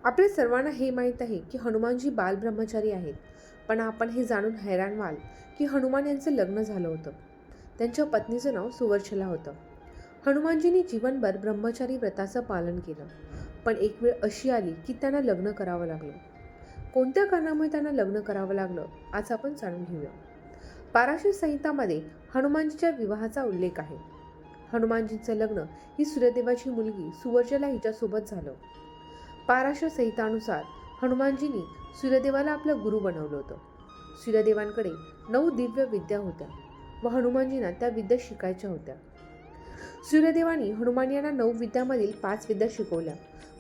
आपल्या सर्वांना हे माहीत आहे की हनुमानजी बालब्रह्मचारी आहेत. पण आपण हे जाणून हैराण व्हाल की हनुमान यांचं लग्न झालं होतं. त्यांच्या पत्नीचं नाव सुवर्चला होतं. हनुमानजींनी जीवनभर ब्रह्मचारी व्रताचं पालन केलं. पण एक वेळ अशी आली की त्यांना लग्न करावं लागलं. कोणत्या कारणामुळे त्यांना लग्न करावं लागलं आज आपण जाणून घेऊया. पाराशर संहितामध्ये हनुमानजीच्या विवाहाचा उल्लेख आहे. हनुमानजींचं लग्न ही सूर्यदेवाची मुलगी सुवर्चला हिच्यासोबत झालं. पाराशर संहितानुसार हनुमानजींनी सूर्यदेवाला आपला गुरु बनवलं होतं. सूर्यदेवांकडे 9 दिव्य विद्या होत्या व हनुमानजींना त्या विद्या शिकायच्या होत्या. सूर्यदेवानी हनुमान यांना 9 विद्यामधील 5 विद्या शिकवल्या,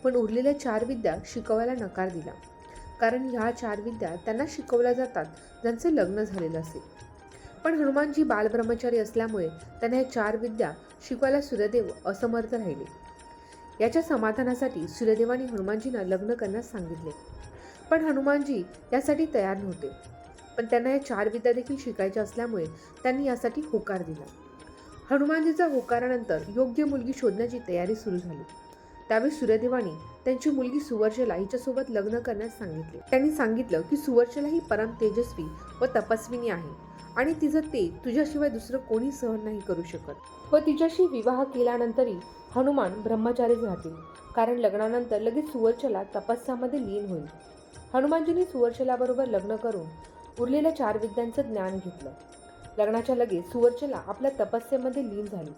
पण उरलेल्या 4 विद्या शिकवायला नकार दिला. कारण ह्या 4 विद्या त्यांना शिकवल्या जातात ज्यांचं लग्न झालेलं असेल. पण हनुमानजी बालब्रह्मचारी असल्यामुळे त्यांना ह्या 4 विद्या शिकवायला सूर्यदेव असमर्थ राहिले. याच्या समाधानासाठी सूर्यदेवानी हनुमानजींना लग्न करण्यास सांगितले. पण हनुमानजी यासाठी तयार नव्हते. पण त्यांना या 4 विद्या देखील शिकायच्या असल्यामुळे त्यांनी यासाठी होकार दिला. हनुमानजीचा होकारानंतर योग्य मुलगी शोधण्याची तयारी सुरू झाली. त्यावेळी सूर्यदेवानी त्यांची मुलगी सुवर्चला हिच्यासोबत लग्न करण्यास सांगितले. त्यांनी सांगितलं की सुवर्चला ही परम तेजस्वी व तपस्विनी आहे आणि तिचं तेज तुझ्याशिवाय दुसरं कोणी सहन नाही करू शकत व तिच्याशी विवाह केल्यानंतरही हनुमान ब्रह्मचारीच राहतील, कारण लग्नानंतर लगेच सुवर्चला तपस्यामध्ये लीन होईल. हनुमानजींनी सुवर्चलाबरोबर लग्न करून उरलेल्या 4 विद्यांचं ज्ञान घेतलं. लग्नाच्या लगेच सुवर्चला आपल्या तपस्येमध्ये लीन झाली.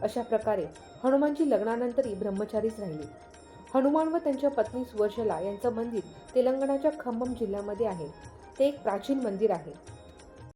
अशा प्रकारे हनुमानजी लग्नानंतरही ब्रह्मचारीच राहिले. हनुमान व त्यांच्या पत्नी सुवर्चला यांचं मंदिर तेलंगणाच्या खम्मम जिल्ह्यामध्ये आहे. ते एक प्राचीन मंदिर आहे.